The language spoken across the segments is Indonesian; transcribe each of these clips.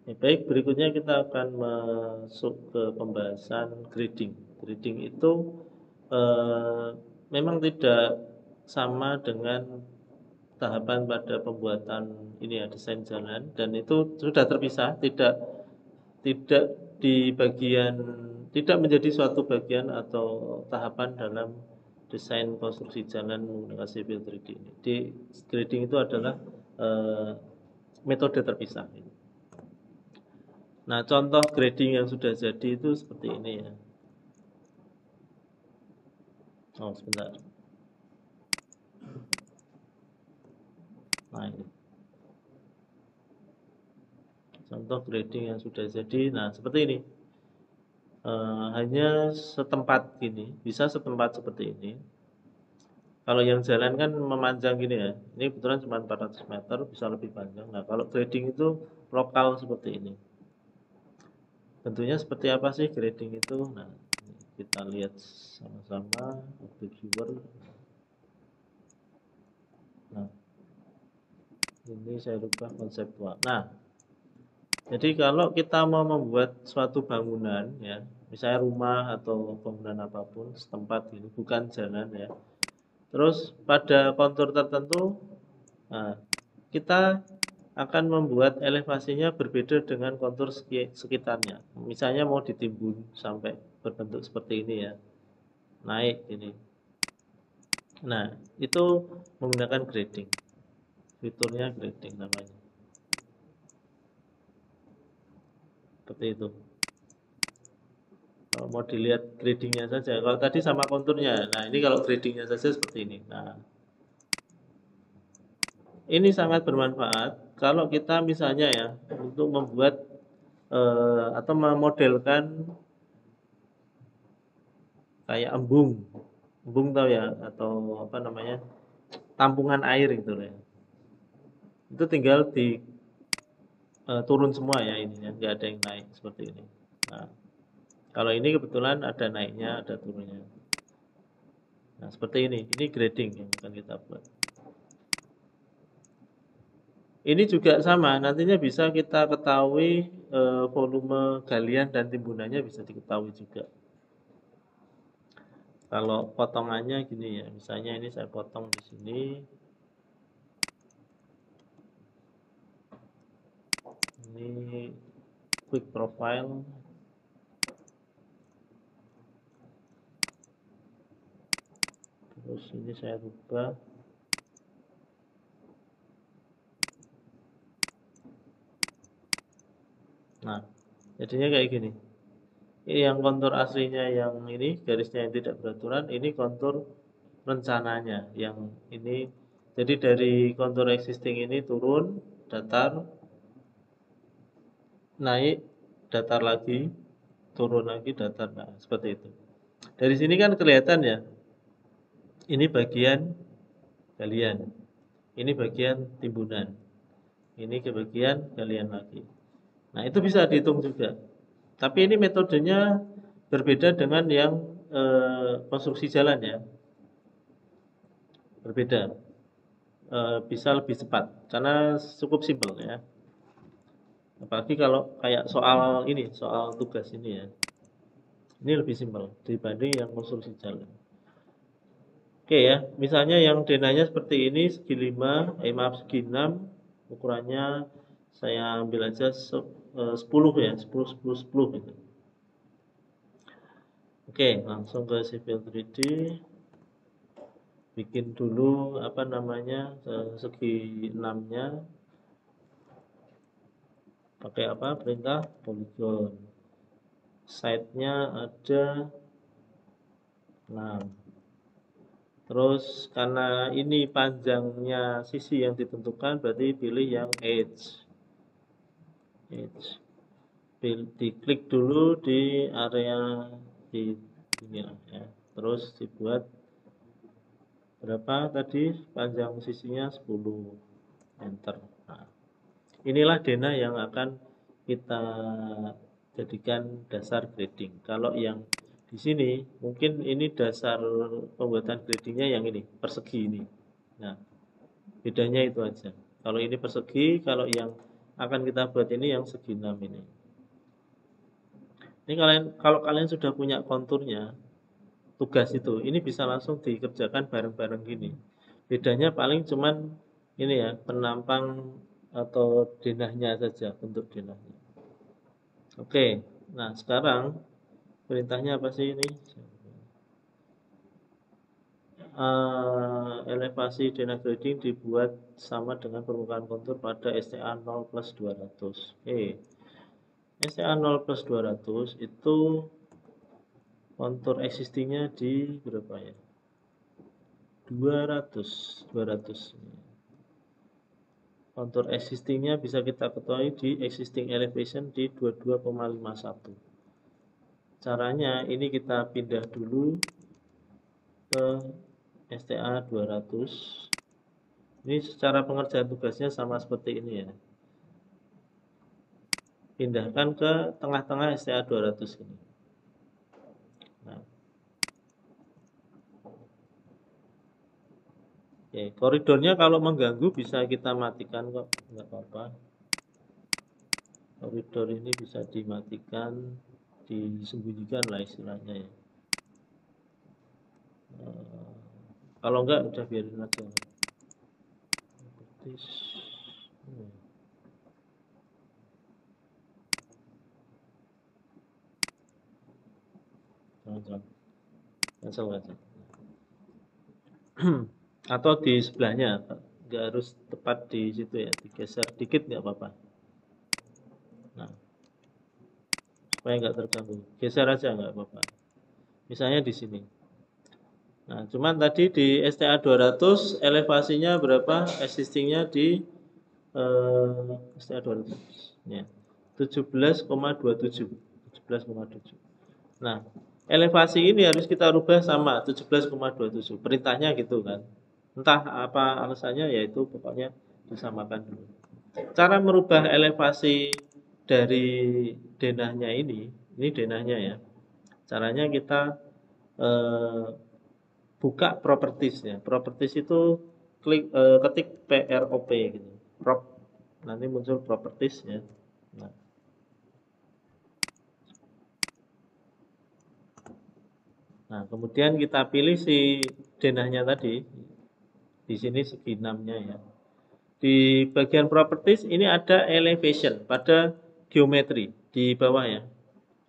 Ya, baik, berikutnya kita akan masuk ke pembahasan grading. Grading itu eh, memang tidak sama dengan tahapan pada pembuatan ini ya, desain jalan, dan itu sudah terpisah, tidak di bagian, tidak menjadi suatu bagian atau tahapan dalam desain konstruksi jalan menggunakan civil 3D ini. Di grading itu adalah eh, metode terpisah. Nah, contoh grading yang sudah jadi itu seperti ini ya. Oh, sebentar. Nah, ini. Contoh grading yang sudah jadi. Nah, seperti ini. Hanya setempat gini, bisa setempat seperti ini. Kalau yang jalan kan memanjang gini ya. Ini kebetulan cuma 400 meter, bisa lebih panjang. Nah, kalau grading itu lokal seperti ini. Bentuknya seperti apa sih grading itu? Nah, kita lihat sama-sama objek viewer. Nah, ini saya rubah konseptual. Nah, jadi kalau kita mau membuat suatu bangunan ya, misalnya rumah atau bangunan apapun setempat ini, bukan jalan ya. Terus pada kontur tertentu, nah, kita akan membuat elevasinya berbeda dengan kontur sekitarnya. Misalnya mau ditimbun sampai berbentuk seperti ini ya, naik ini. Nah, itu menggunakan grading. Fiturnya grading namanya. Seperti itu. Kalau mau dilihat gradingnya saja, kalau tadi sama konturnya. Nah, ini kalau gradingnya saja seperti ini. Nah, ini sangat bermanfaat kalau kita misalnya ya untuk membuat atau memodelkan kayak embung, embung tahu ya, atau apa namanya, tampungan air gitu ya. Itu tinggal di turun semua ya ininya, nggak ada yang naik seperti ini. Nah, kalau ini kebetulan ada naiknya, ada turunnya. Nah, seperti ini grading yang akan kita buat. Ini juga sama, nantinya bisa kita ketahui volume galian dan timbunannya bisa diketahui juga. Kalau potongannya gini ya, misalnya ini saya potong di sini. Ini quick profile. Terus ini saya rubah. Nah, jadinya kayak gini. Ini yang kontur aslinya yang ini, garisnya yang tidak beraturan, ini kontur rencananya yang ini. Jadi dari kontur existing ini turun, datar, naik, datar lagi, turun lagi, datar. Nah, seperti itu. Dari sini kan kelihatan ya, ini bagian galian, ini bagian timbunan, ini ke bagian galian lagi. Nah, itu bisa dihitung juga. Tapi ini metodenya berbeda dengan yang konstruksi jalan ya. Berbeda. Bisa lebih cepat karena cukup simpel ya. Apalagi kalau kayak soal ini, soal tugas ini ya. Ini lebih simpel dibanding yang konstruksi jalan. Oke ya, misalnya yang denanya seperti ini, segi 5, maaf segi 6, ukurannya saya ambil aja 10 ya, 10, 10, 10 gitu. Oke, langsung ke Civil 3D. Bikin dulu apa namanya, segi 6-nya. Pakai apa? Perintah polygon. Side-nya ada 6. Terus karena ini panjangnya sisi yang ditentukan, berarti pilih yang edge. Edge. Diklik dulu di area di sini ya. Terus dibuat berapa tadi panjang sisinya 10, enter. Nah, inilah denah yang akan kita jadikan dasar grading. Kalau yang di sini mungkin ini dasar pembuatan gradingnya yang ini persegi ini. Nah, bedanya itu aja. Kalau ini persegi, kalau yang akan kita buat ini yang segi 6 ini. Ini kalau kalian sudah punya konturnya, tugas itu, ini bisa langsung dikerjakan bareng-bareng gini. Bedanya paling cuman ini ya, penampang atau denahnya saja, bentuk denahnya. Oke, nah sekarang perintahnya apa sih ini? Elevasi denah grading dibuat sama dengan permukaan kontur pada STA 0 plus 200. STA 0 plus 200 itu kontur existingnya di berapa ya? 200. Kontur existingnya bisa kita ketahui di existing elevation di 22,51. Caranya ini kita pindah dulu ke STA 200. Ini secara pengerjaan tugasnya sama seperti ini ya. Pindahkan ke tengah-tengah STA 200 ini. Nah. Oke, koridornya kalau mengganggu bisa kita matikan kok, nggak apa-apa. Koridor ini bisa dimatikan, disembunyikan lah istilahnya ya. Kalau enggak udah biarin aja. Cancel aja. Atau di sebelahnya, nggak harus tepat di situ ya, digeser dikit nggak apa-apa. Nah, supaya nggak terganggu, geser aja nggak apa-apa. Misalnya di sini. Nah, cuman tadi di STA 200 elevasinya berapa? Existingnya di STA 200 ya, 17,27. Nah, elevasi ini harus kita rubah sama 17,27. Perintahnya gitu kan. Entah apa alasannya, yaitu pokoknya disamakan dulu. Cara merubah elevasi dari denahnya ini denahnya ya. Caranya kita buka properties ya. Properties itu ketik PROP gitu. Prop, nanti muncul properties ya. Nah, kemudian kita pilih si denahnya tadi. Di sini segi 6-nya ya. Di bagian properties ini ada elevation pada geometri di bawah ya.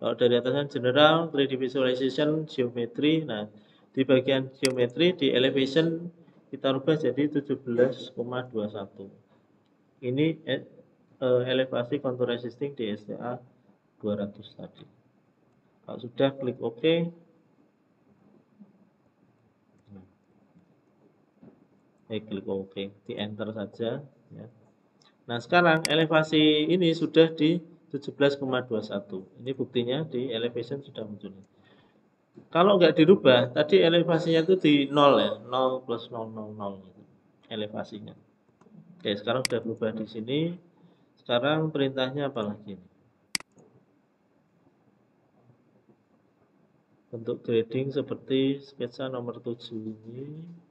Kalau dari atasnya general, 3D visualization, geometri. Nah, di bagian geometri di elevation kita rubah jadi 17,21. Ini elevasi kontur existing di STA 200 tadi. Kalau sudah klik OK. Klik OK, di enter saja ya. Nah, sekarang elevasi ini sudah di 17,21. Ini buktinya di elevation sudah muncul. Kalau nggak dirubah, tadi elevasinya itu di 0 ya, 0 plus 0, 0, 0 gitu, elevasinya. Oke, sekarang sudah berubah di sini. Sekarang perintahnya apa lagi? Bentuk grading seperti sketsa nomor 7 ini.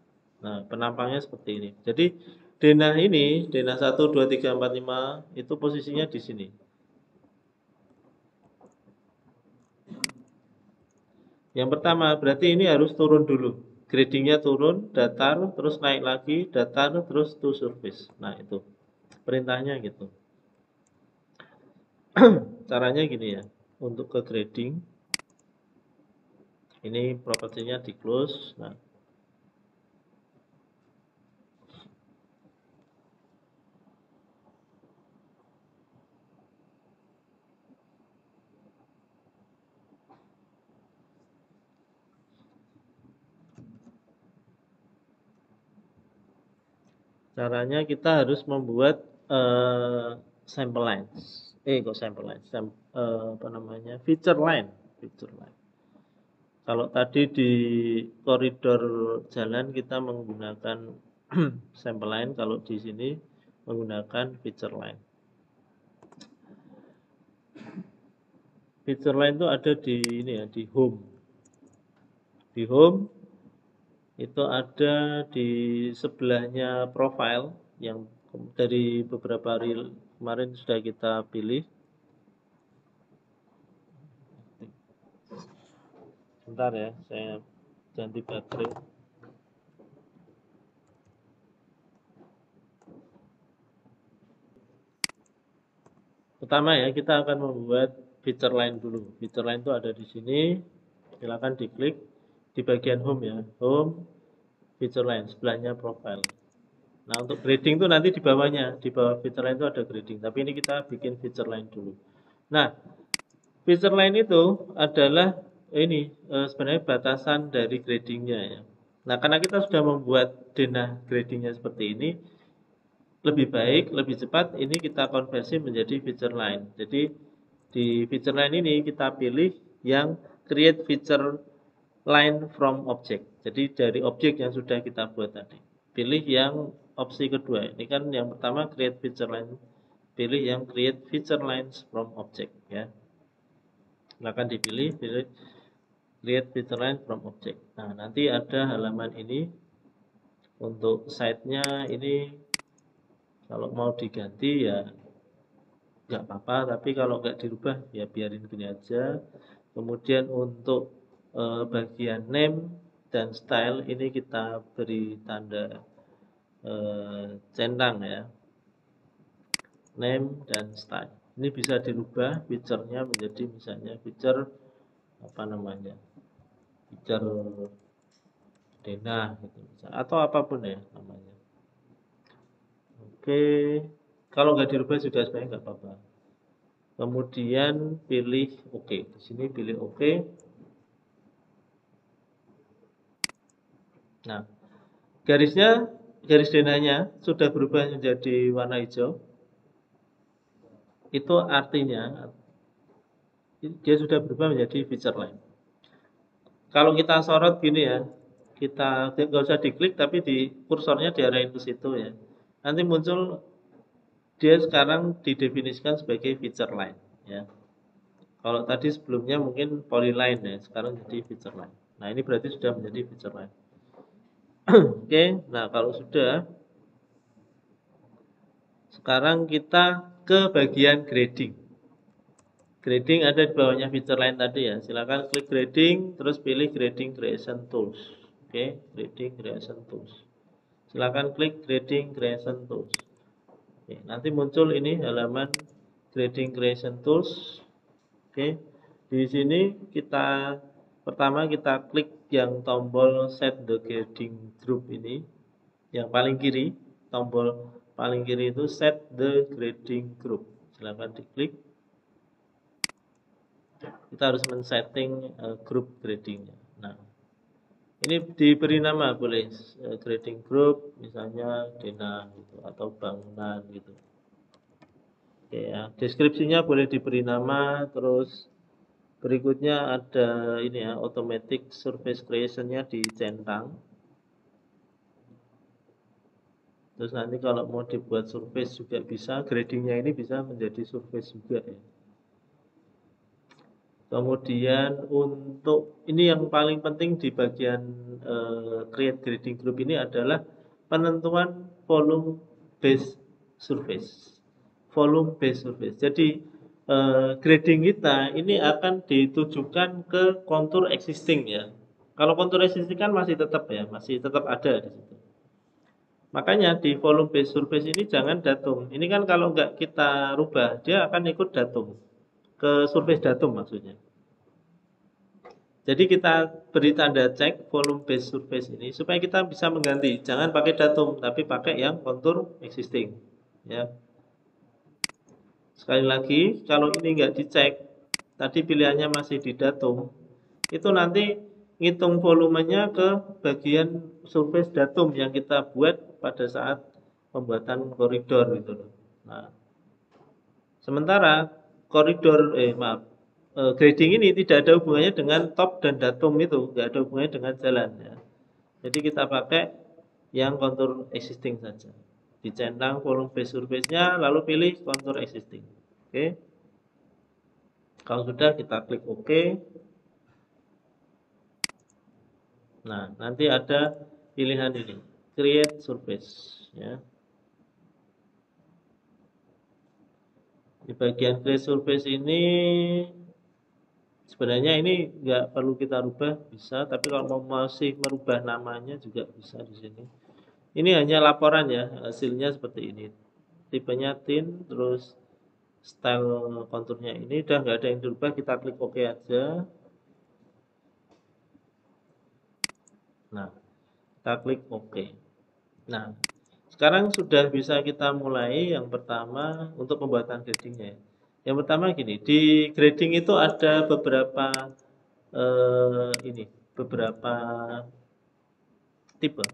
Nah, penampangnya seperti ini. Jadi denah ini, denah 1, 2, 3, 4, 5 itu posisinya di sini. Yang pertama, berarti ini harus turun dulu. Gradingnya turun, datar, terus naik lagi, datar, terus to surface. Nah, itu perintahnya gitu. Caranya gini ya, untuk ke grading, ini propertinya di close. Nah, caranya kita harus membuat sample lines. Kok sample lines? Apa namanya? Feature line. Kalau tadi di koridor jalan kita menggunakan sample line, kalau di sini menggunakan feature line. Feature line itu ada di ini ya, di home. Di home itu ada di sebelahnya profile yang dari beberapa hari kemarin sudah kita pilih. Bentar ya, saya ganti baterai. Pertama ya, kita akan membuat feature line dulu. Feature line itu ada di sini. Silakan diklik di bagian home ya. Home, feature line, sebelahnya profile. Nah, untuk grading itu nanti di bawahnya, di bawah feature line itu ada grading. Tapi ini kita bikin feature line dulu. Nah, feature line itu adalah ini sebenarnya batasan dari gradingnya ya. Nah, karena kita sudah membuat denah gradingnya seperti ini, lebih baik, lebih cepat ini kita konversi menjadi feature line. Jadi di feature line ini kita pilih yang create feature line from object. Jadi dari objek yang sudah kita buat tadi. Pilih yang opsi kedua. Ini kan yang pertama create feature line. Pilih yang create feature lines from object ya. Silakan dipilih, pilih create feature line from object. Nah, nanti ada halaman ini untuk site-nya ini kalau mau diganti ya nggak apa-apa, tapi kalau nggak dirubah ya biarin gini aja. Kemudian untuk bagian name dan style ini kita beri tanda centang ya, name dan style. Ini bisa dirubah feature-nya menjadi misalnya feature apa namanya, feature denah gitu, atau apapun ya namanya. Oke, kalau nggak dirubah juga sebenarnya nggak apa-apa. Kemudian pilih OK. Di sini pilih OK. Nah, garisnya, garis denahnya sudah berubah menjadi warna hijau. Itu artinya dia sudah berubah menjadi feature line. Kalau kita sorot gini ya, kita nggak usah diklik tapi di kursornya diarahin ke situ ya. Nanti muncul dia sekarang didefinisikan sebagai feature line ya. Kalau tadi sebelumnya mungkin polyline ya, sekarang jadi feature line. Nah, ini berarti sudah menjadi feature line. Oke, nah kalau sudah, sekarang kita ke bagian grading. Grading ada di bawahnya feature line tadi ya. Silakan klik grading, terus pilih grading creation tools. Oke, grading creation tools. Silakan klik grading creation tools. Oke, nanti muncul ini halaman grading creation tools. Oke, di sini kita pertama kita klik yang tombol set the grading group ini, yang paling kiri, tombol paling kiri itu set the grading group. Silakan diklik. Kita harus men-setting grup gradingnya. Nah, ini diberi nama boleh grading group, misalnya denah gitu, atau bangunan gitu. Oke ya, deskripsinya boleh diberi nama, terus berikutnya ada ini ya, automatic surface creation-nya dicentang. Terus nanti kalau mau dibuat surface juga bisa, gradingnya ini bisa menjadi surface juga ya. Kemudian untuk ini yang paling penting di bagian create grading group ini adalah penentuan volume base surface. Volume base surface. Jadi grading kita ini akan ditujukan ke kontur existing ya. Kalau kontur existing kan masih tetap ya, masih tetap ada di situ. Makanya di volume base surface ini jangan datum. Ini kan kalau nggak kita rubah, dia akan ikut datum. Ke surface datum maksudnya. Jadi kita beri tanda cek volume base surface ini supaya kita bisa mengganti. Jangan pakai datum, tapi pakai yang kontur existing. Ya. Sekali lagi, kalau ini nggak dicek, tadi pilihannya masih di datum, itu nanti ngitung volumenya ke bagian surface datum yang kita buat pada saat pembuatan koridor gitu loh. Nah, sementara koridor grading ini tidak ada hubungannya dengan top dan datum itu, nggak ada hubungannya dengan jalan ya. Jadi kita pakai yang kontur existing saja. Dicentang volume base surface-nya, lalu pilih kontur existing. Oke. Kalau sudah kita klik OK. Nah, nanti ada pilihan ini, create surface ya. Di bagian create surface ini sebenarnya ini nggak perlu kita rubah, bisa, tapi kalau mau masih merubah namanya juga bisa di sini. Ini hanya laporan ya, hasilnya seperti ini. Tipenya thin, terus style konturnya ini udah nggak ada yang dirubah, kita klik OK aja. Nah, kita klik OK. Nah, sekarang sudah bisa kita mulai. Yang pertama untuk pembuatan gradingnya. Yang pertama gini, di grading itu ada beberapa beberapa tipe.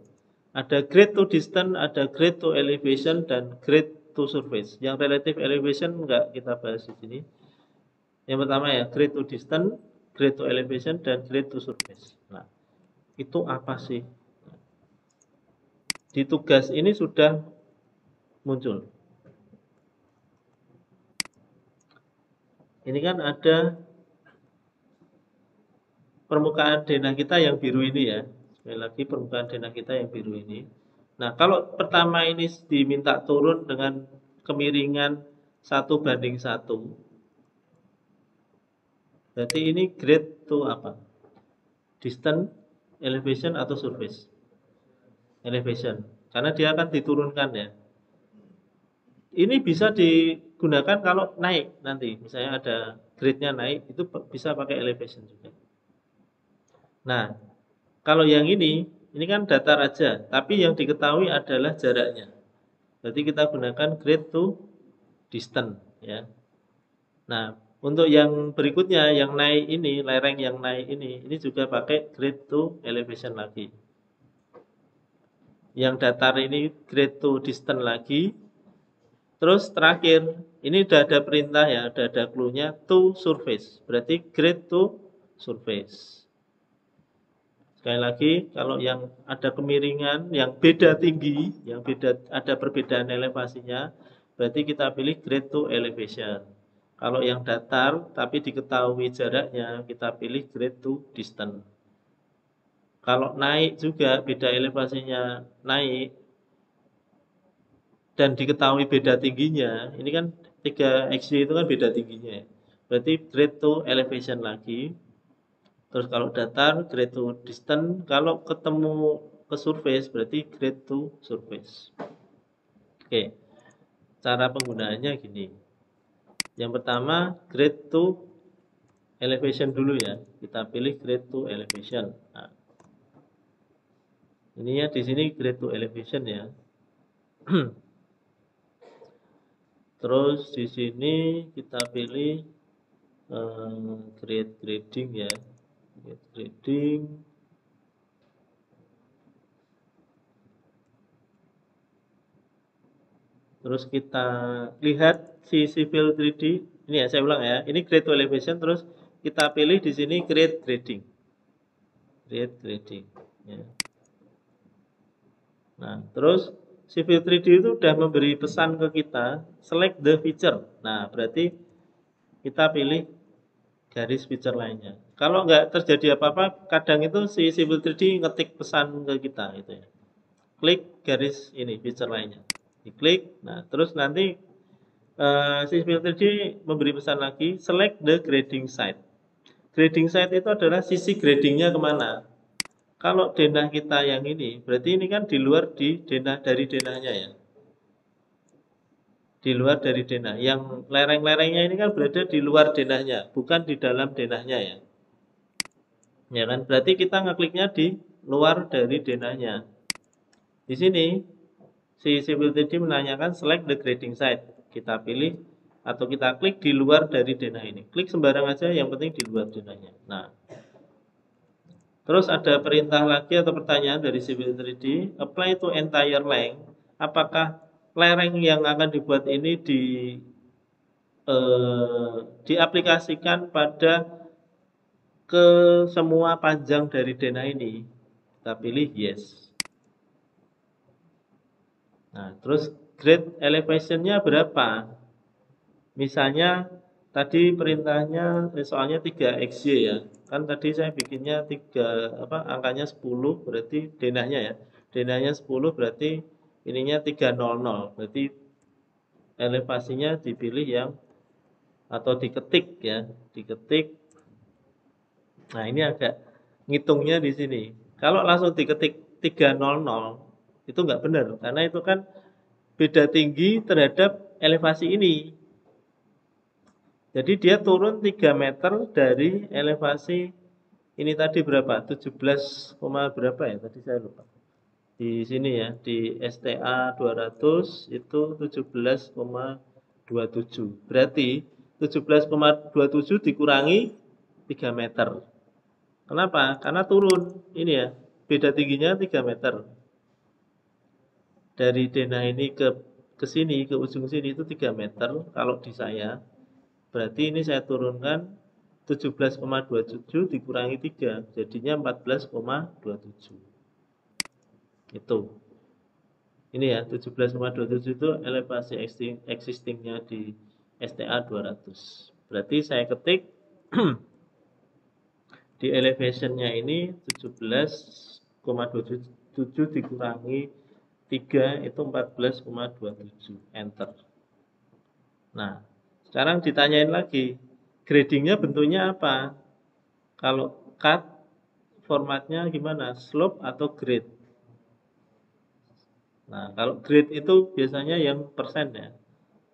Ada grade to distance, ada grade to elevation, dan grade to surface. Yang relative elevation enggak kita bahas di sini. Yang pertama ya, grade to distance, grade to elevation, dan grade to surface. Nah, itu apa sih? Di tugas ini sudah muncul. Ini kan ada permukaan denah kita yang biru ini ya. Sekali lagi permukaan denah kita yang biru ini. Nah, kalau pertama ini diminta turun dengan kemiringan 1:1, berarti ini grade to apa? Distance, elevation, atau surface? Elevation. Karena dia akan diturunkan ya. Ini bisa digunakan kalau naik nanti. Misalnya ada grade-nya naik, itu bisa pakai elevation juga. Nah, kalau yang ini kan datar aja, tapi yang diketahui adalah jaraknya. Berarti kita gunakan grade to distance ya. Nah, untuk yang berikutnya yang naik ini, lereng yang naik ini juga pakai grade to elevation lagi. Yang datar ini grade to distance lagi. Terus terakhir, ini udah ada perintah ya, ada clue-nya to surface. Berarti grade to surface. Sekali lagi, kalau yang ada kemiringan, yang beda tinggi, yang beda ada perbedaan elevasinya, berarti kita pilih grade to elevation. Kalau yang datar tapi diketahui jaraknya, kita pilih grade to distance. Kalau naik juga beda elevasinya naik dan diketahui beda tingginya, ini kan 3xy itu kan beda tingginya. Berarti grade to elevation lagi. Terus kalau datar grade to distance, kalau ketemu ke surface berarti grade to surface. Oke. Cara penggunaannya gini. Yang pertama grade to elevation dulu ya. Kita pilih grade to elevation. Nah, ininya di sini grade to elevation ya. Terus di sini kita pilih grade grading ya. Grade grading. Terus kita lihat si civil 3D. Ini ya saya ulang ya. Ini grade to elevation, terus kita pilih di sini grade grading. Grade grading ya. Nah, terus civil 3D itu sudah memberi pesan ke kita, select the feature. Nah, berarti kita pilih garis feature lainnya. Kalau nggak terjadi apa-apa, kadang itu si civil 3D ngetik pesan ke kita gitu ya. Klik garis ini feature lainnya. Diklik. Nah, terus nanti si civil 3D memberi pesan lagi, select the grading site. Grading site itu adalah sisi gradingnya kemana. Kalau denah kita yang ini, berarti ini kan di luar dari denahnya ya. Di luar dari denah. Yang lereng-lerengnya ini kan berada di luar denahnya, bukan di dalam denahnya ya. Ya kan? Berarti kita ngekliknya di luar dari denahnya. Di sini si civil 3D menanyakan select the grading site. Kita pilih atau kita klik di luar dari denah ini. Klik sembarang aja, yang penting di luar denahnya. Nah, terus ada perintah lagi atau pertanyaan dari civil 3D, apply to entire length. Apakah lereng yang akan dibuat ini diaplikasikan pada ke semua panjang dari denah ini? Kita pilih yes. Nah, terus grade elevationnya berapa? Misalnya tadi perintahnya soalnya 3xy ya. Kan tadi saya bikinnya angkanya 10 berarti denahnya ya. Denahnya 10 berarti ininya 300. Berarti elevasinya dipilih yang atau diketik ya, diketik. Nah, ini agak ngitungnya di sini. Kalau langsung diketik 300 itu nggak benar karena itu kan beda tinggi terhadap elevasi ini. Jadi dia turun 3 meter dari elevasi ini tadi berapa? 17, berapa ya? Tadi saya lupa. Di sini ya, di STA 200 itu 17,27. Berarti 17,27 dikurangi 3 meter. Kenapa? Karena turun. Ini ya, beda tingginya 3 meter. Dari denah ini ke sini, ke ujung sini itu 3 meter. Kalau di saya, berarti ini saya turunkan 17,27 dikurangi 3, jadinya 14,27. Itu. Ini ya, 17,27 itu elevasi existingnya di STA 200. Berarti saya ketik di elevationnya ini 17,27 dikurangi 3 itu 14,27. Enter. Nah, sekarang ditanyain lagi, gradingnya bentuknya apa? Kalau cut, formatnya gimana? Slope atau grade? Nah, kalau grade itu biasanya yang persen ya.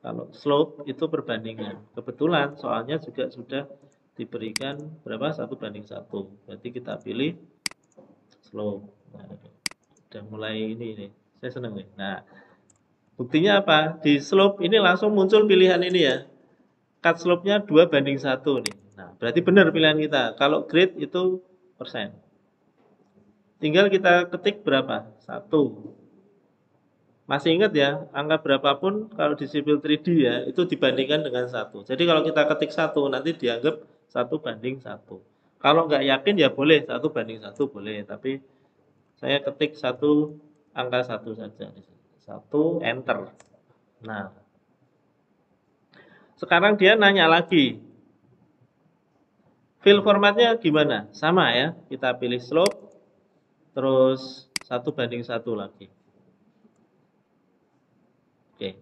Kalau slope itu perbandingan. Kebetulan soalnya juga sudah diberikan berapa? 1:1. Berarti kita pilih slope. Nah, udah mulai ini nih. Saya senang nih. Nah, buktinya apa? Di slope ini langsung muncul pilihan ini ya. Cut slope-nya 2:1 nih. Nah, berarti benar pilihan kita. Kalau grade itu persen. Tinggal kita ketik berapa? 1. Masih ingat ya, angka berapapun kalau di Civil 3D ya, itu dibandingkan dengan 1. Jadi kalau kita ketik 1, nanti dianggap 1:1. Kalau nggak yakin ya boleh 1:1 boleh, tapi saya ketik angka 1 saja. 1, enter. Nah, sekarang dia nanya lagi, fill formatnya gimana? Sama ya, kita pilih slope, terus 1:1 lagi. Oke.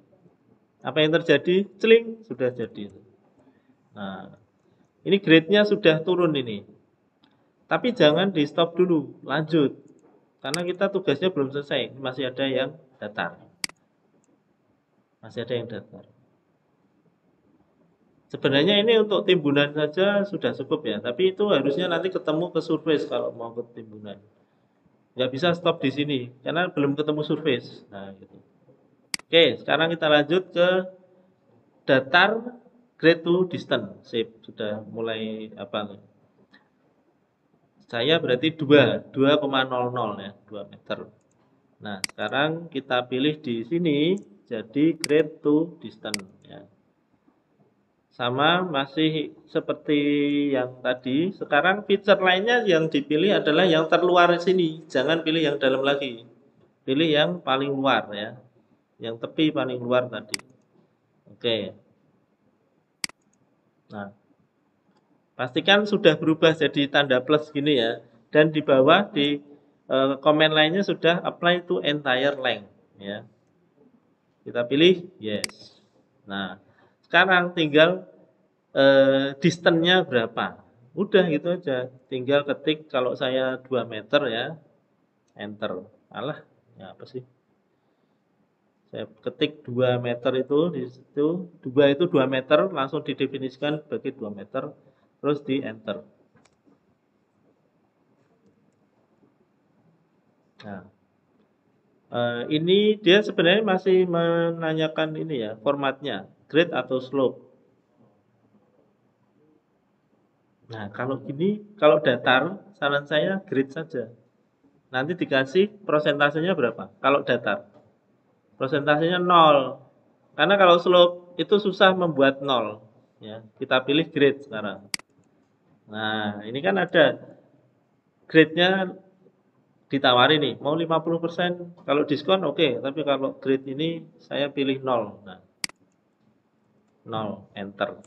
Apa yang terjadi? Celing, sudah jadi. Nah, ini grade-nya sudah turun ini. Tapi jangan di stop dulu, lanjut. Karena kita tugasnya belum selesai, masih ada yang datar. Masih ada yang datar. Sebenarnya ini untuk timbunan saja sudah cukup ya, tapi itu harusnya nanti ketemu ke surface kalau mau ke timbunan. Nggak bisa stop di sini, karena belum ketemu surface. Nah, gitu. Oke, sekarang kita lanjut ke datar grade to distance. Sip, sudah mulai apa nih? Saya berarti 2,00 ya, 2 meter. Nah, sekarang kita pilih di sini jadi grade to distance ya. Sama masih seperti yang tadi. Sekarang feature lainnya yang dipilih adalah yang terluar sini. Jangan pilih yang dalam lagi. Pilih yang paling luar ya. Yang tepi paling luar tadi. Oke. Nah, pastikan sudah berubah jadi tanda plus gini ya. Dan di bawah di komen lainnya sudah apply to entire length ya. Kita pilih yes. Nah, sekarang tinggal distance-nya berapa. Udah gitu aja. Tinggal ketik kalau saya 2 meter ya, enter. Alah, ya apa sih? Saya ketik 2 meter itu di situ, 2 itu 2 meter langsung didefinisikan sebagai 2 meter terus di enter. Nah, ini dia sebenarnya masih menanyakan ini ya, formatnya, grade atau slope. Nah, kalau gini, kalau datar, saran saya grade saja. Nanti dikasih prosentasenya berapa? Kalau datar, prosentasenya 0. Karena kalau slope itu susah membuat 0. Ya, kita pilih grade sekarang. Nah, ini kan ada grade-nya ditawari nih, mau 50%, kalau diskon oke, tapi kalau grade ini saya pilih 0. Nah, 0, enter.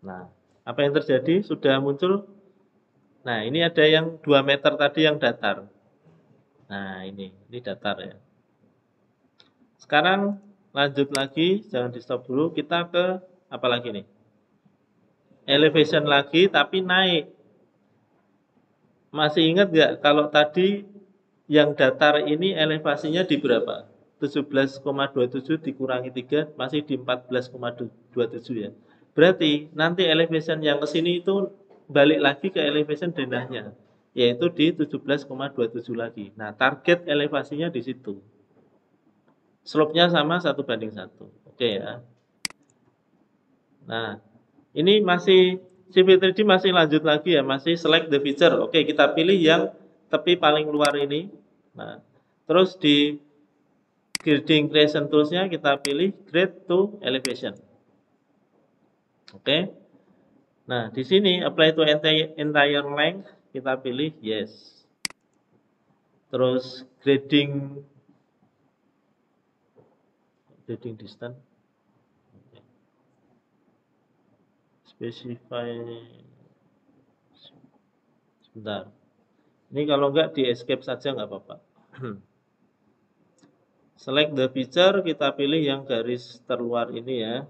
Nah, apa yang terjadi? Sudah muncul. Nah, ini ada yang 2 meter tadi yang datar. Nah, ini datar ya. Sekarang lanjut lagi, jangan di stop dulu, kita ke apalagi nih? Elevation lagi tapi naik. Masih ingat nggak kalau tadi yang datar ini elevasinya di berapa? 17,27 dikurangi 3 masih di 14,27 ya. Berarti nanti elevation yang ke sini itu balik lagi ke elevation denahnya, yaitu di 17,27 lagi. Nah, target elevasinya di situ. Slope-nya sama 1:1. Oke ya. Nah, ini masih CV3D masih lanjut lagi ya, masih select the feature. Oke, kita pilih yang tepi paling luar ini. Nah, terus di grading creation tools-nya kita pilih grade to elevation. Oke. Nah, di sini apply to entire length kita pilih yes. Terus grading distance. Specify sebentar. Ini kalau enggak di escape saja nggak apa-apa. Select the feature, kita pilih yang garis terluar ini ya.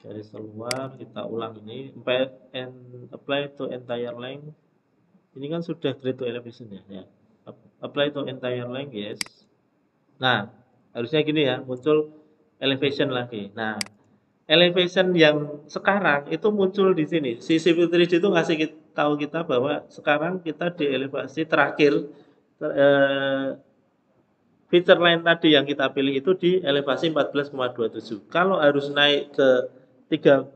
Garis terluar, kita ulang ini. Apply to entire length. Ini kan sudah grade to elevation ya. Apply to entire length, yes. Nah, harusnya gini ya, muncul elevation lagi. Nah, elevation yang sekarang itu muncul di sini. Si CV3D itu ngasih tahu kita bahwa sekarang kita di elevasi terakhir feature line tadi yang kita pilih itu di elevasi 14,27. Kalau harus naik ke 3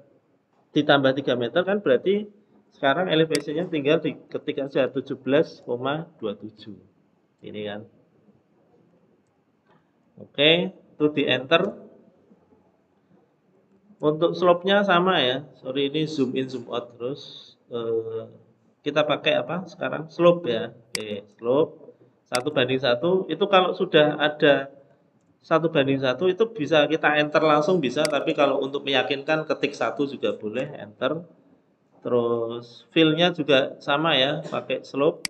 ditambah 3 meter kan berarti sekarang elevasinya tinggal ketik aja 17,27. Ini kan. Oke, itu di enter. Untuk slope-nya sama ya. Sorry ini zoom in zoom out terus. Kita pakai apa sekarang? Slope ya. Oke, slope 1:1. Itu kalau sudah ada 1:1 itu bisa kita enter langsung bisa, tapi kalau untuk meyakinkan ketik 1 juga boleh enter. Terus fill-nya juga sama ya, pakai slope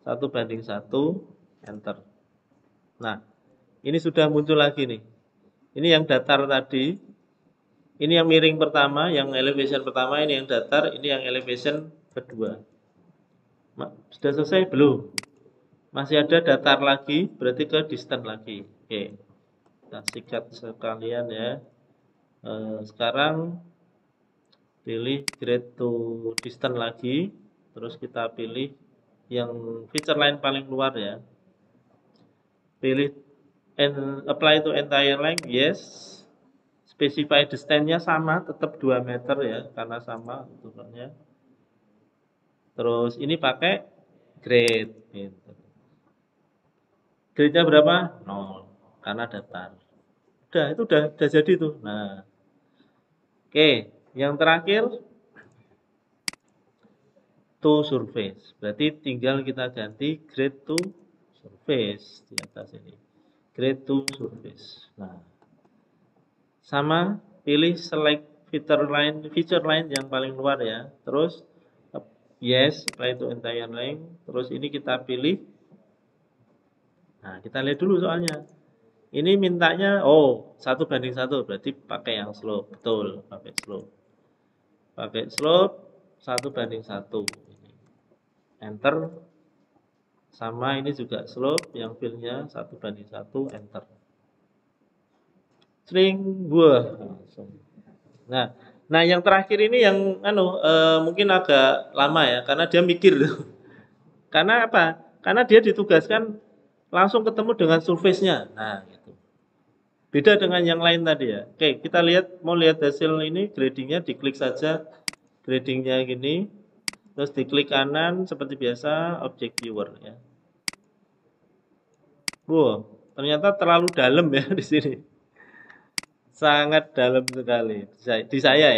1:1 enter. Nah, ini sudah muncul lagi nih. Ini yang datar tadi. Ini yang miring pertama, yang elevation pertama, ini yang datar, ini yang elevation kedua. Sudah selesai? Belum. Masih ada datar lagi, berarti ke distance lagi. Oke. Kita sikat sekalian ya. Sekarang pilih grade to distance lagi. Terus kita pilih yang feature line paling luar ya. Pilih apply to entire length, yes. Specify distance-nya sama, tetap 2 meter ya, karena sama ukurannya. Terus ini pakai grade. Gitu. Grade-nya berapa? 0, karena datar. Itu udah jadi tuh. Nah, oke, yang terakhir to surface. Berarti tinggal kita ganti grade to surface di atas ini. Grade to surface. Nah, sama pilih select feature line yang paling luar ya. Terus yes, apply to entire length. Terus ini kita pilih. Nah, kita lihat dulu soalnya. Ini mintanya 1:1 berarti pakai yang slope. Betul, pakai slope. Pakai slope 1:1. Enter. Sama ini juga slope yang fill-nya 1:1 enter. String buah langsung. Nah yang terakhir ini yang mungkin agak lama ya karena dia mikir tuh. Karena apa? Karena dia ditugaskan langsung ketemu dengan surface-nya. Nah, gitu. Beda dengan yang lain tadi ya. Oke, kita mau lihat hasil ini gradingnya, diklik saja gradingnya gini. Terus diklik kanan seperti biasa object viewer ya. Wow, ternyata terlalu dalam ya di sini. Sangat dalam sekali. Di saya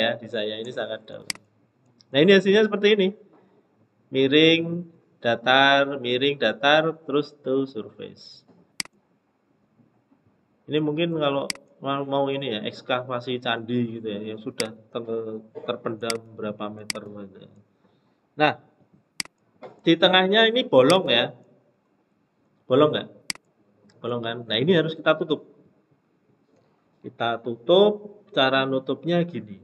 ini sangat dalam. Nah, ini hasilnya seperti ini. Miring, datar, terus to surface. Ini mungkin kalau mau ini ya, ekskavasi candi gitu ya, yang sudah terpendam berapa meter gitu. Nah, di tengahnya ini bolong ya. Bolong nggak? Bolong kan? Nah, ini harus kita tutup. Kita tutup cara nutupnya gini.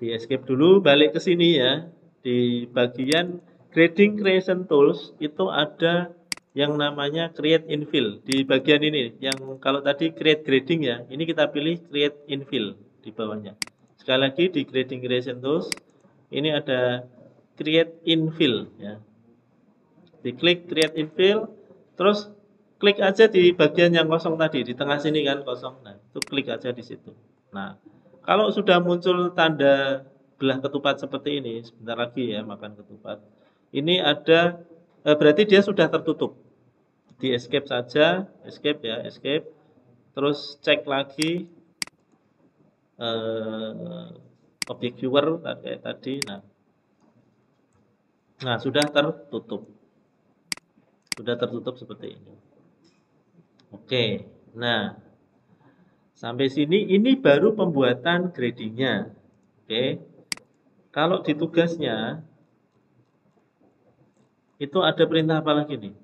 Di escape dulu, balik ke sini ya. Di bagian grading creation tools itu ada yang namanya create infill. Di bagian ini, yang kalau tadi create grading ya, ini kita pilih create infill di bawahnya. Sekali lagi di grading creation tools, ini ada create infill ya. Diklik create infill, terus klik aja di bagian yang kosong tadi, di tengah sini kan kosong. Nah, itu klik aja di situ. Nah, kalau sudah muncul tanda belah ketupat seperti ini, sebentar lagi ya makan ketupat. Ini ada berarti dia sudah tertutup. Di escape saja, escape ya, escape. Terus cek lagi objek viewer kayak tadi. Nah, sudah tertutup. Sudah tertutup seperti ini. Oke. Nah, sampai sini ini baru pembuatan gradingnya. Oke. Kalau di tugasnya itu ada perintah apa lagi nih?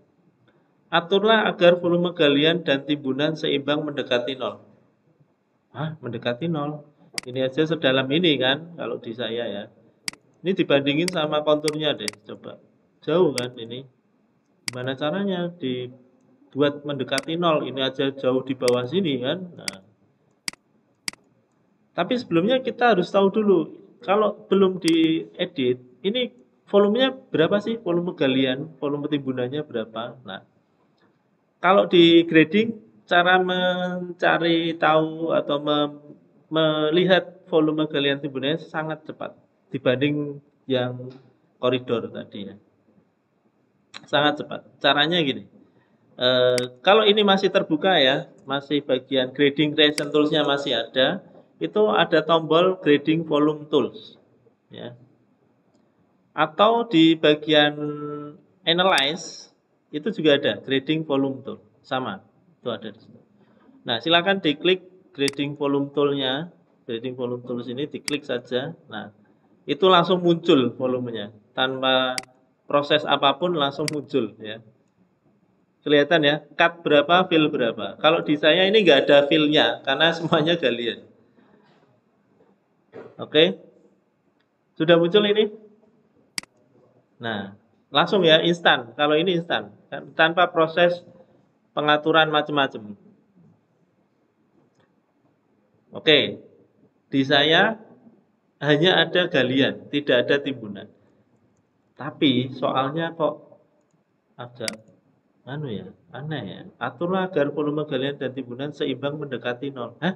Aturlah agar volume galian dan timbunan seimbang mendekati 0. Hah, mendekati 0? Ini aja sedalam ini kan kalau di saya ya. Ini dibandingin sama konturnya deh, coba. Jauh kan ini. Gimana caranya dibuat mendekati 0? Ini aja jauh di bawah sini kan. Nah, tapi sebelumnya kita harus tahu dulu, kalau belum diedit, ini volumenya berapa sih? Volume galian, volume timbunannya berapa? Nah, kalau di grading, cara mencari tahu atau melihat volume galian timbunannya sangat cepat dibanding yang koridor tadi ya. Sangat cepat. Caranya gini. Kalau ini masih terbuka ya, masih bagian grading creation tools-nya masih ada, itu ada tombol grading volume tools ya. Atau di bagian analyze itu juga ada grading volume tool, sama itu ada di situ. Nah, silakan diklik grading volume tool-nya, grading volume tools ini diklik saja. Nah, itu langsung muncul volumenya tanpa proses apapun, langsung muncul ya. Kelihatan ya, cut berapa, fill berapa. Kalau di saya ini nggak ada fill-nya karena semuanya galian. Oke, sudah muncul ini? Nah, langsung ya, instan. Kalau ini instan, tanpa proses pengaturan macam-macam. Oke, di saya hanya ada galian, tidak ada timbunan. Tapi soalnya kok agak aneh ya. Aturlah agar volume galian dan timbunan seimbang mendekati 0. Hah?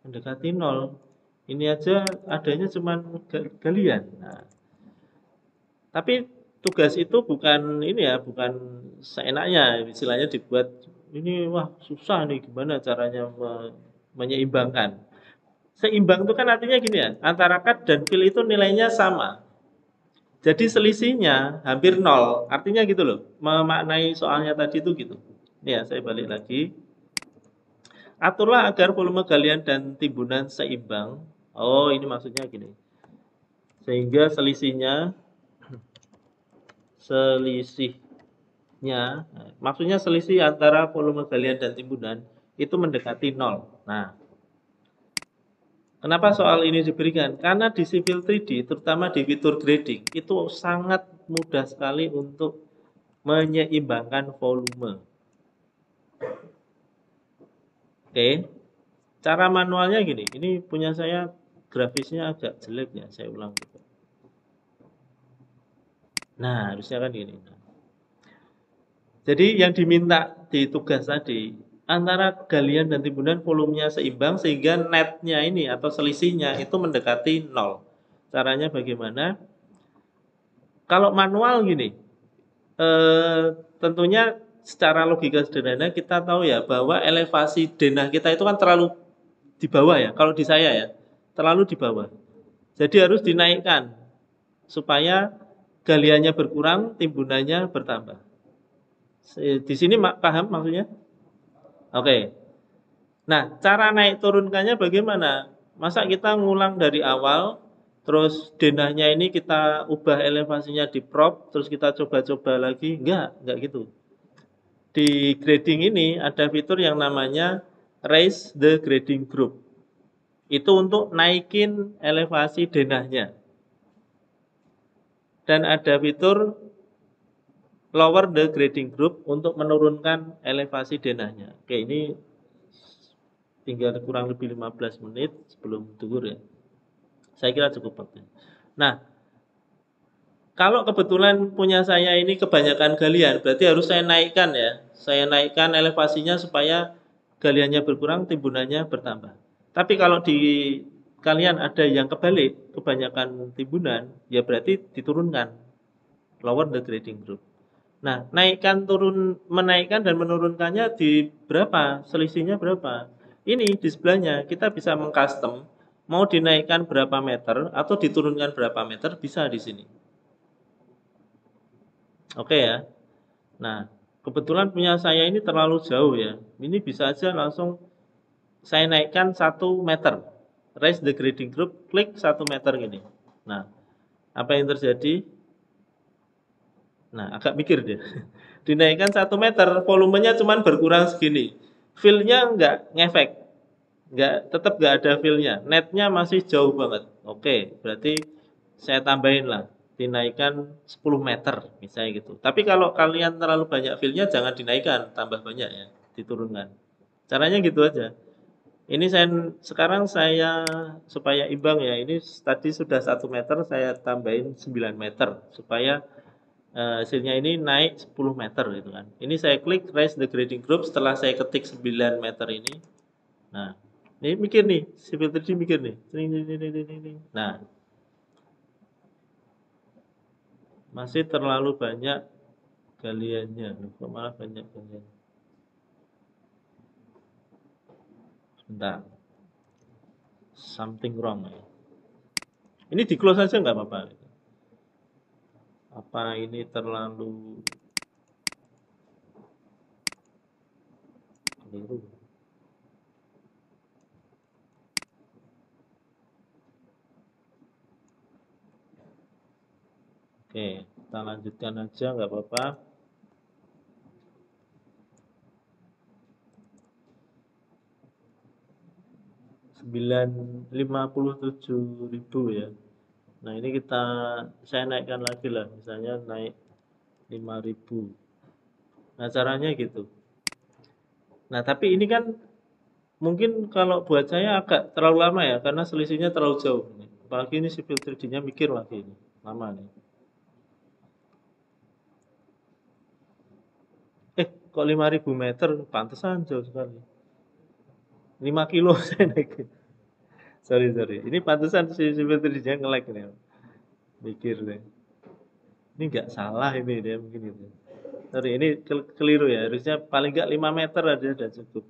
Mendekati 0. Ini aja adanya cuma galian. Nah, tapi tugas itu bukan ini ya, bukan seenaknya, istilahnya dibuat ini wah susah nih gimana caranya menyeimbangkan. Seimbang itu kan artinya gini ya, antara cut dan fill itu nilainya sama. Jadi selisihnya hampir 0. Artinya gitu loh, memaknai soalnya tadi itu gitu. Ini ya, saya balik lagi. Aturlah agar volume galian dan timbunan seimbang. Oh, ini maksudnya gini. Sehingga selisihnya, maksudnya selisih antara volume galian dan timbunan itu mendekati 0. Nah, kenapa soal ini diberikan? Karena di Civil 3D, terutama di fitur grading, itu sangat mudah sekali untuk menyeimbangkan volume. Oke, cara manualnya gini. Ini punya saya grafisnya agak jelek ya, saya ulang juga. Nah, harusnya kan gini. Jadi yang diminta di tugas tadi, antara galian dan timbunan volumenya seimbang sehingga netnya ini atau selisihnya itu mendekati 0. Caranya bagaimana? Kalau manual gini, tentunya secara logika sederhana kita tahu ya bahwa elevasi denah kita itu kan terlalu di bawah ya. Kalau di saya ya, terlalu di bawah. Jadi harus dinaikkan supaya galiannya berkurang, timbunannya bertambah. Di sini paham maksudnya? Oke. Nah, cara naik turunkannya bagaimana? Masa kita ngulang dari awal, terus denahnya ini kita ubah elevasinya di prop, terus kita coba-coba lagi? Enggak gitu. Di grading ini ada fitur yang namanya raise the grading group. Itu untuk naikin elevasi denahnya. Dan ada fitur lower the grading group untuk menurunkan elevasi denahnya. Oke, ini tinggal kurang lebih 15 menit sebelum duhur ya. Saya kira cukup oke. Nah, kalau kebetulan punya saya ini kebanyakan galian, berarti harus saya naikkan ya. Saya naikkan elevasinya supaya galiannya berkurang, timbunannya bertambah. Tapi kalau di kalian ada yang kebalik, kebanyakan timbunan, ya berarti diturunkan. Lower the grading group. Nah, menaikkan dan menurunkannya di berapa? Selisihnya berapa? Ini di sebelahnya kita bisa mengcustom mau dinaikkan berapa meter atau diturunkan berapa meter bisa di sini. Oke ya. Nah, kebetulan punya saya ini terlalu jauh ya. Ini bisa aja langsung saya naikkan 1 meter. Raise the grading group, klik 1 meter gini. Nah, apa yang terjadi? Nah, agak mikir dia. Dinaikkan 1 meter, volumenya cuma berkurang segini. Feel-nya nggak ngefek. Tetap nggak ada feel-nya. Netnya masih jauh banget. Oke, berarti saya tambahin lah. Dinaikkan 10 meter, misalnya gitu. Tapi kalau kalian terlalu banyak feel-nya, jangan dinaikkan. Tambah banyak ya, diturunkan. Caranya gitu aja. Ini sekarang saya supaya imbang ya. Ini tadi sudah 1 meter, saya tambahin 9 meter. Supaya hasilnya ini naik 10 meter gitu kan. Ini saya klik raise the grading group setelah saya ketik 9 meter ini. Nah, ini mikir nih, si filter D mikir nih. Nah, masih terlalu banyak galiannya. Kok malah banyak galian? Sebentar. Something wrong ya. Ini di close aja nggak apa-apa. Apa ini terlalu keliru? Oke, kita lanjutkan aja nggak apa-apa. 57.000 ya. Nah, ini saya naikkan lagi lah, misalnya naik 5.000. Nah, caranya gitu. Nah, tapi ini kan mungkin kalau buat saya agak terlalu lama ya, karena selisihnya terlalu jauh. Apalagi ini si filter D-nya mikir lagi ini. Lama nih. Kok 5.000 meter? Pantesan jauh sekali. 5 kilo saya naik. Sorry. Ini pantesan si filter D-nya nge-lag nih. Mikir deh. Ini nggak salah ini dia mungkin gitu. Sorry, ini keliru ya. Harusnya paling nggak 5 meter aja udah cukup.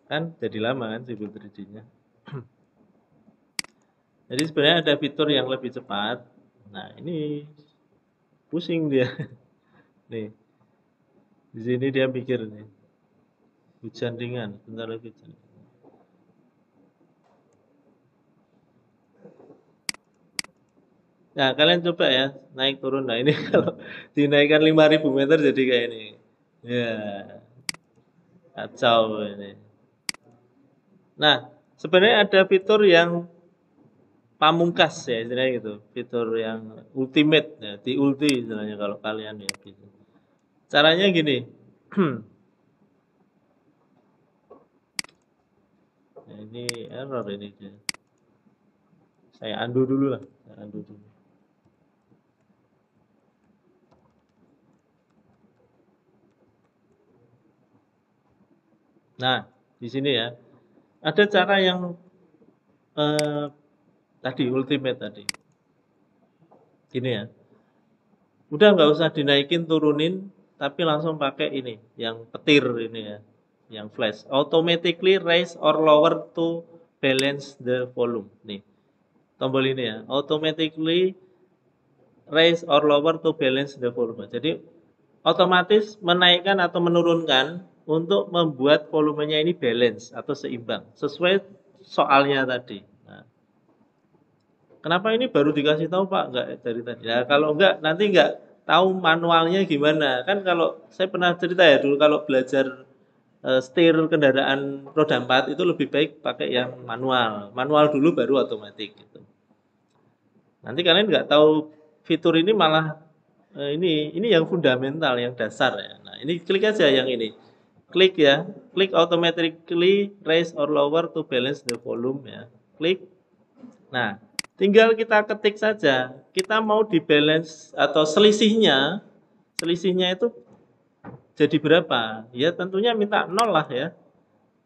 Kan jadi lama kan si filter D-nya. Jadi sebenarnya ada fitur yang lebih cepat. Nah, ini pusing dia. Nih. Di sini dia mikir nih. Hujan ringan, bentar lagi hujan. Nah, kalian coba ya, naik turun. Nah, ini kalau dinaikkan 5.000 meter jadi kayak ini. Ya, kacau ini. Nah, sebenarnya ada fitur yang pamungkas ya, istilahnya gitu. Fitur yang ultimate ya, di ulti istilahnya kalau kalian ya gitu. Caranya gini. Nah, ini error ini dia. Saya undo dulu lah, saya undo dulu. Nah, di sini ya. Ada cara yang tadi ultimate tadi. Gini ya. Udah nggak usah dinaikin turunin, tapi langsung pakai ini, yang petir ini ya, yang flash. Automatically raise or lower to balance the volume. Nih, tombol ini ya. Automatically raise or lower to balance the volume. Jadi otomatis menaikkan atau menurunkan untuk membuat volumenya ini balance atau seimbang sesuai soalnya tadi. Nah, kenapa ini baru dikasih tahu Pak? Enggak dari tadi. Ya kalau enggak nanti enggak tahu manualnya gimana. Kan kalau saya pernah cerita ya dulu kalau belajar setir kendaraan roda 4 itu lebih baik pakai yang manual. Manual dulu baru otomatis gitu. Nanti kalian nggak tahu fitur ini malah ini yang fundamental, yang dasar ya. Nah, ini klik aja yang ini. Klik ya, klik automatically raise or lower to balance the volume ya. Klik. Nah, tinggal kita ketik saja. Kita mau di balance atau selisihnya itu jadi berapa? Ya tentunya minta 0 lah ya.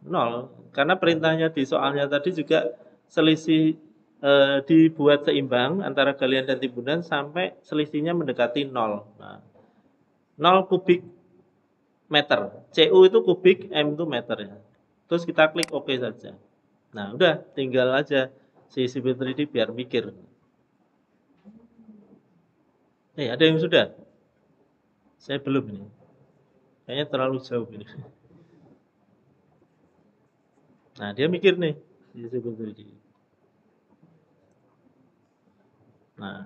0. Karena perintahnya di soalnya tadi juga selisih dibuat seimbang antara galian dan timbunan sampai selisihnya mendekati 0. Nah, 0 kubik meter. CU itu kubik, M itu meter ya. Terus kita klik OK saja. Nah, udah tinggal aja si Civil 3D biar mikir. Ada yang sudah? Saya belum ini. Kayaknya terlalu jauh ini. Nah, dia mikir nih si Civil 3D. Nah,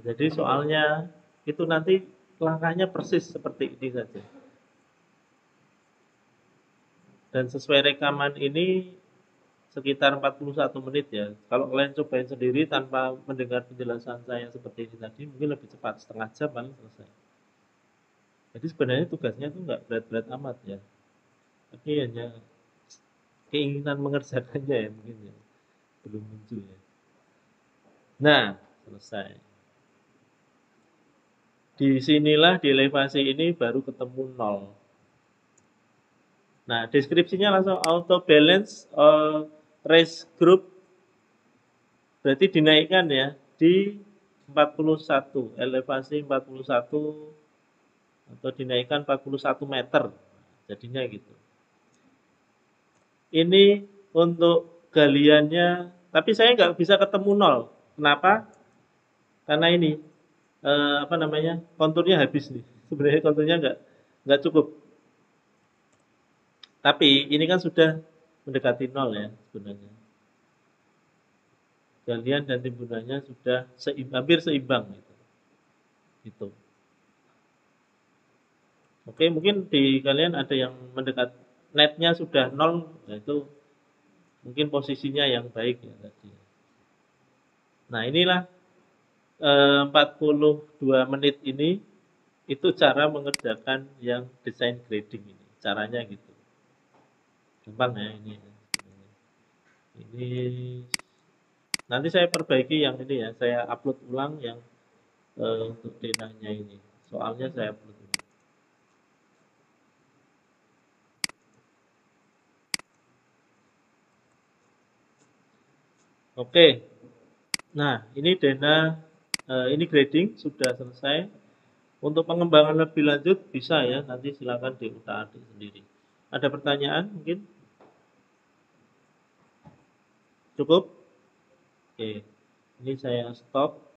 jadi soalnya itu nanti langkahnya persis seperti ini saja. Dan sesuai rekaman ini sekitar 41 menit ya. Kalau kalian cobain sendiri tanpa mendengar penjelasan saya seperti ini tadi, mungkin lebih cepat, setengah jam paling selesai. Jadi sebenarnya tugasnya itu nggak berat-berat amat ya. Tapi hanya keinginan mengerjakannya ya mungkin ya. Belum muncul ya. Nah, selesai. Di sinilah di elevasi ini baru ketemu 0. Nah, deskripsinya langsung auto balance raise group berarti dinaikkan ya di 41, elevasi 41 atau dinaikkan 41 meter. Jadinya gitu. Ini untuk galiannya, tapi saya nggak bisa ketemu 0. Kenapa? Karena ini konturnya habis nih. Sebenarnya konturnya nggak cukup. Tapi ini kan sudah mendekati 0 ya sebenarnya. Galian dan timbunannya sudah hampir seimbang gitu. Gitu. Oke, mungkin di kalian ada yang mendekat netnya sudah 0, nah itu mungkin posisinya yang baik ya tadi. Nah, inilah 42 menit ini itu cara mengerjakan yang desain grading ini. Caranya gitu. Gampang ya ini. Ini nanti saya perbaiki yang ini ya, saya upload ulang yang untuk denahnya ini. Soalnya saya upload ulang. Oke. Nah, ini denah ini grading sudah selesai. Untuk pengembangan lebih lanjut bisa ya, nanti silakan diutak-atik sendiri. Ada pertanyaan mungkin? Cukup? Oke. Ini saya stop.